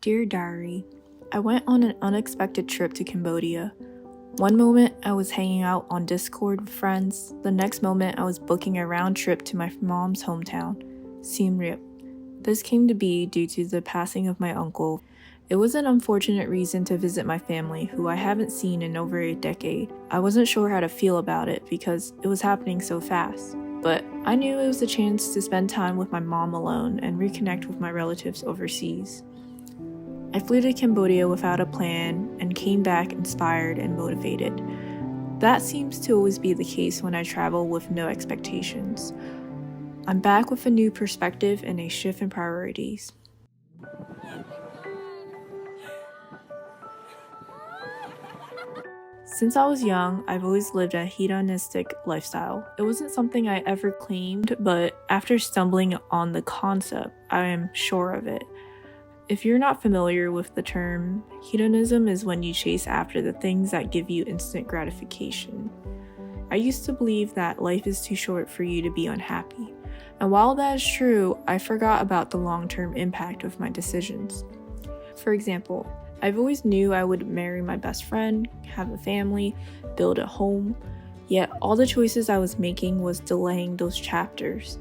Dear Diary, I went on an unexpected trip to Cambodia. One moment I was hanging out on Discord with friends, the next moment I was booking a round trip to my mom's hometown, Siem Reap. This came to be due to the passing of my uncle. It was an unfortunate reason to visit my family, who I haven't seen in over a decade. I wasn't sure how to feel about it because it was happening so fast, but I knew it was a chance to spend time with my mom alone and reconnect with my relatives overseas. I flew to Cambodia without a plan and came back inspired and motivated. That seems to always be the case when I travel with no expectations. I'm back with a new perspective and a shift in priorities. Since I was young, I've always lived a hedonistic lifestyle. It wasn't something I ever claimed, but after stumbling on the concept, I am sure of it. If you're not familiar with the term, hedonism is when you chase after the things that give you instant gratification. I used to believe that life is too short for you to be unhappy. And while that is true, I forgot about the long-term impact of my decisions. For example, I've always knew I would marry my best friend, have a family, build a home, yet all the choices I was making was delaying those chapters.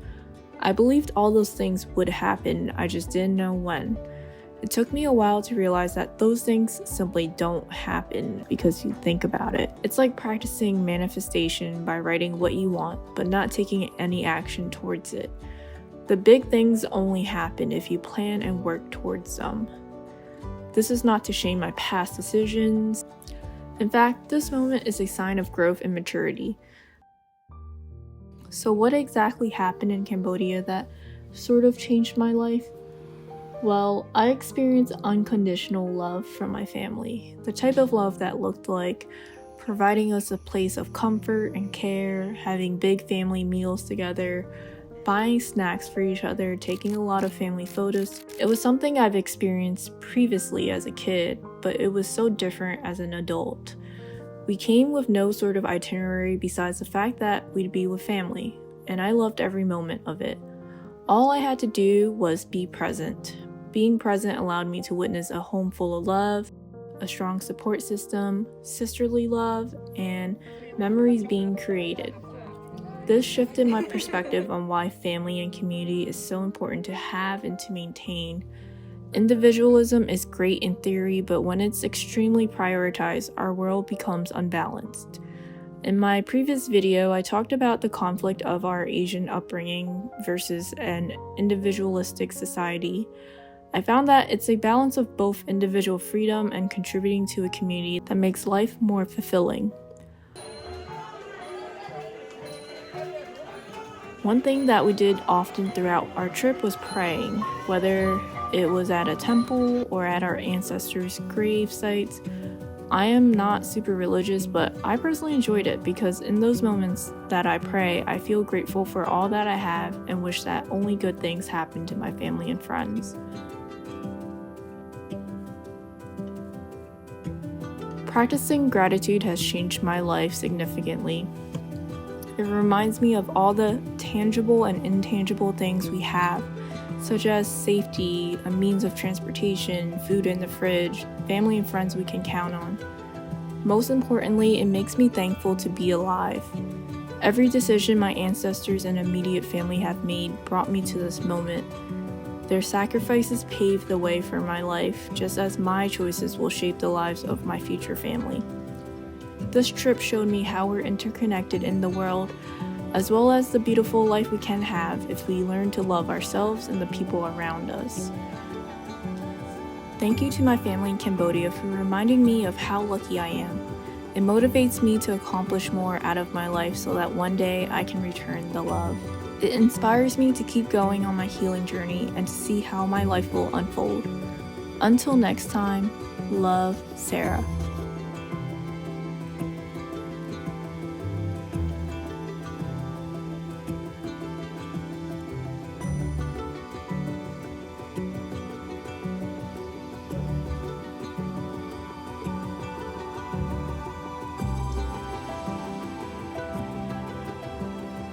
I believed all those things would happen, I just didn't know when. It took me a while to realize that those things simply don't happen because you think about it. It's like practicing manifestation by writing what you want, but not taking any action towards it. The big things only happen if you plan and work towards them. This is not to shame my past decisions. In fact, this moment is a sign of growth and maturity. So what exactly happened in Cambodia that sort of changed my life? Well, I experienced unconditional love from my family, the type of love that looked like providing us a place of comfort and care, having big family meals together, buying snacks for each other, taking a lot of family photos. It was something I've experienced previously as a kid, but it was so different as an adult. We came with no sort of itinerary besides the fact that we'd be with family, and I loved every moment of it. All I had to do was be present. Being present allowed me to witness a home full of love, a strong support system, sisterly love, and memories being created. This shifted my perspective on why family and community is so important to have and to maintain. Individualism is great in theory, but when it's extremely prioritized, our world becomes unbalanced. In my previous video, I talked about the conflict of our Asian upbringing versus an individualistic society. I found that it's a balance of both individual freedom and contributing to a community that makes life more fulfilling. One thing that we did often throughout our trip was praying, whether it was at a temple or at our ancestors' grave sites. I am not super religious, but I personally enjoyed it because in those moments that I pray, I feel grateful for all that I have and wish that only good things happen to my family and friends. Practicing gratitude has changed my life significantly. It reminds me of all the tangible and intangible things we have, such as safety, a means of transportation, food in the fridge, family and friends we can count on. Most importantly, it makes me thankful to be alive. Every decision my ancestors and immediate family have made brought me to this moment. Their sacrifices paved the way for my life, just as my choices will shape the lives of my future family. This trip showed me how we're interconnected in the world, as well as the beautiful life we can have if we learn to love ourselves and the people around us. Thank you to my family in Cambodia for reminding me of how lucky I am. It motivates me to accomplish more out of my life so that one day I can return the love. It inspires me to keep going on my healing journey and to see how my life will unfold. Until next time, love, Sarah.